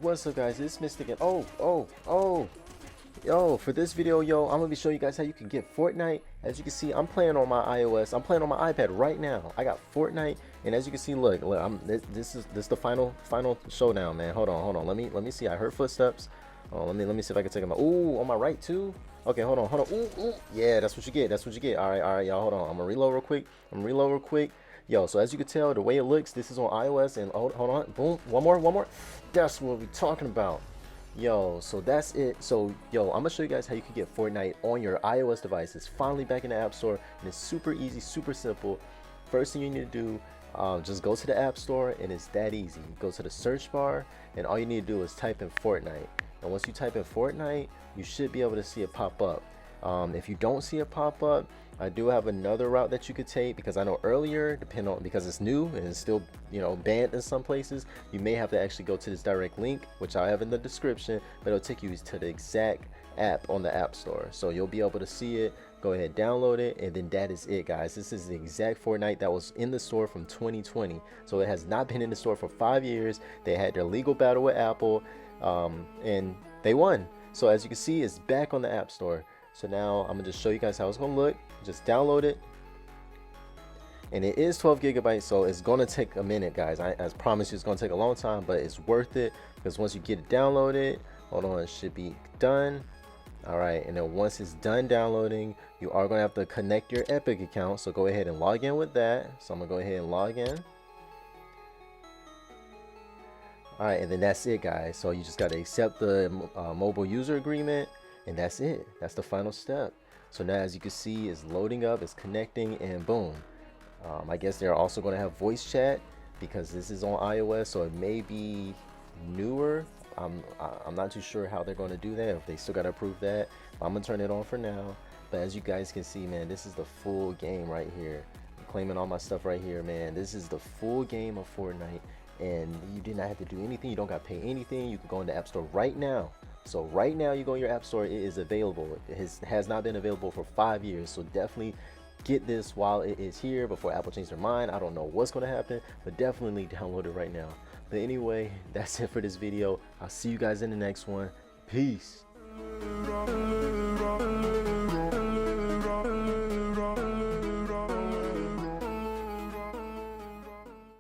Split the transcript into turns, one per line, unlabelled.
What's up, guys? It's Mystic, and yo, for this video, I'm gonna be showing you guys how you can get Fortnite. As you can see, I'm playing on my iOS. I'm playing on my iPad right now. I got Fortnite, and as you can see, look, this is the final showdown, man. Hold on. Let me see. I heard footsteps. Oh, let me see if I can take them out. Ooh, on my right too. Okay, hold on. Ooh. Yeah, that's what you get. All right, y'all. Hold on. I'm gonna reload real quick. Yo, so as you can tell, the way it looks, this is on iOS, and hold on. Boom. One more. That's what we're talking about. Yo, so that's it. So yo, I'm gonna show you guys how you can get Fortnite on your iOS device. It's finally back in the App Store, and it's super easy, super simple. First thing you need to do, just go to the App Store, and it's that easy. Go to the search bar, and all you need to do is type in Fortnite. And once you type in Fortnite, you should be able to see it pop up. If you don't see it pop up, I do have another route that you could take, because I know earlier, because it's new and it's still, banned in some places, you may have to actually go to this direct link, which I have in the description, but it'll take you to the exact app on the App Store. So you'll be able to see it. Go ahead, download it, and then that is it, guys. This is the exact Fortnite that was in the store from 2020. So it has not been in the store for 5 years. They had their legal battle with Apple, and they won. So as you can see, it's back on the App Store. So now I'm gonna just show you guys how it's gonna look. Just download it, and it is 12 gigabytes, so it's gonna take a minute, guys. I promise you, it's gonna take a long time, but it's worth it, because once you get it downloaded, hold on, it should be done. All right, and then once it's done downloading, you are gonna have to connect your Epic account. So go ahead and log in with that. So I'm gonna go ahead and log in. All right, and then that's it, guys. So you just got to accept the mobile user agreement, and that's it. That's the final step. So now, as you can see, it's loading up, it's connecting, and boom. I guess they're also going to have voice chat, because this is on iOS, so it may be newer. I'm not too sure how they're going to do that, if they still got to approve that. I'm going to turn it on for now. But as you guys can see, man, this is the full game right here. I'm claiming all my stuff right here, man. This is the full game of Fortnite. And you did not have to do anything. You don't got to pay anything. You can go in the App Store right now. So right now, you go in your App Store, it is available. It has not been available for 5 years. So definitely get this while it is here, before Apple changes their mind. I don't know what's going to happen, but definitely download it right now. But anyway, that's it for this video. I'll see you guys in the next one. Peace.